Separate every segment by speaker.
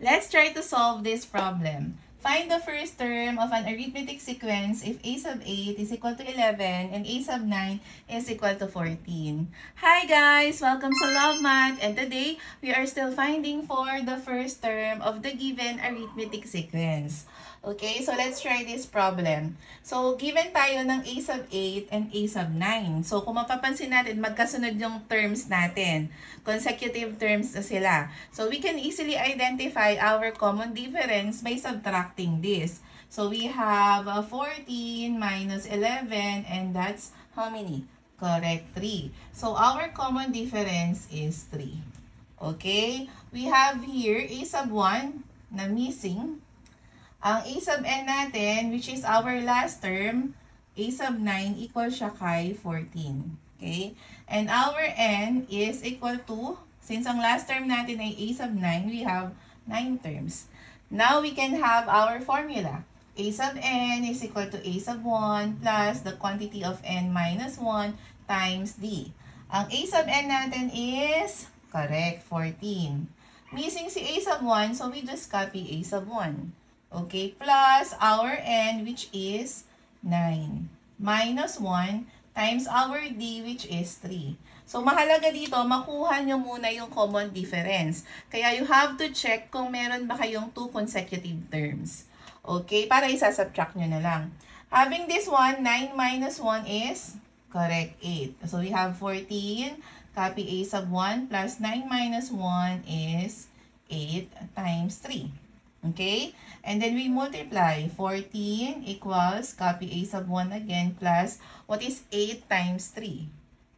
Speaker 1: Let's try to solve this problem. Find the first term of an arithmetic sequence if a sub 8 is equal to 11 and a sub 9 is equal to 14. Hi guys! Welcome to Love Math, and today we are still finding for the first term of the given arithmetic sequence. Okay, so let's try this problem. So, given tayo ng a sub 8 and a sub 9. So, kung mapapansin natin, magkasunod yung terms natin. Consecutive terms na sila. So, we can easily identify our common difference by subtracting this. So, we have 14 minus 11, and that's how many? Correct, 3. So, our common difference is 3. Okay? We have here a sub 1 na missing. Ang a sub n natin, which is our last term, a sub 9 equal siya kay 14. Okay? And our n is equal to, since ang last term natin ay a sub 9, we have 9 terms. Now, we can have our formula. A sub n is equal to a sub 1 plus the quantity of n minus 1 times d. Ang a sub n natin is, correct, 14. Missing si a sub 1, so we just copy a sub 1. Okay, plus our n, which is 9, minus 1 times our d, which is 3. So, mahalaga dito, makuha nyo muna yung common difference. Kaya you have to check kung meron ba kayong 2 consecutive terms. Okay, para isa-subtract nyo na lang. Having this one, 9 minus 1 is, correct, 8. So, we have 14, copy a sub 1, plus 9 minus 1 is 8 times 3. Okay? And then we multiply. 14 equals, copy a sub 1 again, plus, what is 8 times 3?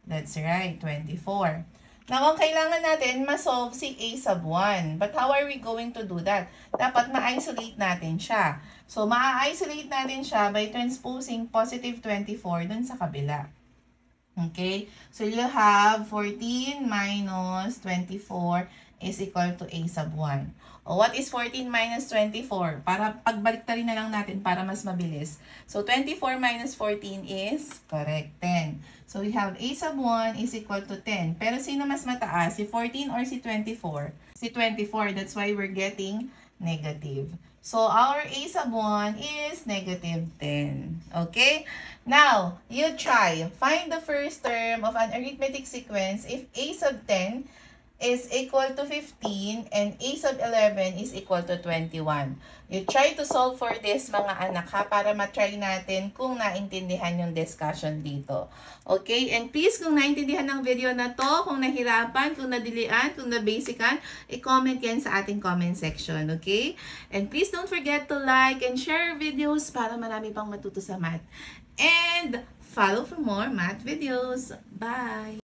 Speaker 1: That's right, 24. Now, ang kailangan natin, ma-solve si a sub 1. But how are we going to do that? Dapat ma-isolate natin siya. So, ma-isolate natin siya by transposing positive 24 dun sa kabila. Okay? So, you'll have 14 minus 24 is equal to a sub 1. O, what is 14 minus 24? Para pagbalik-tarin na lang natin para mas mabilis. So, 24 minus 14 is, correct, 10. So, we have a sub 1 is equal to 10. Pero sino mas mataas? Si 14 or si 24? Si 24. That's why we're getting negative. So, our a sub 1 is negative 10. Okay? Now, you try. Find the first term of an arithmetic sequence if a sub 10 is equal to 15 and a sub 11 is equal to 21. You try to solve for this, mga anak, ha, para matry natin kung naintindihan yung discussion dito. Okay? And please, kung naintindihan ng video na to, kung nahirapan, kung nadilian, kung nabasican, i-comment yan sa ating comment section. Okay? And please don't forget to like and share videos para marami pang matuto sa math. And follow for more math videos. Bye!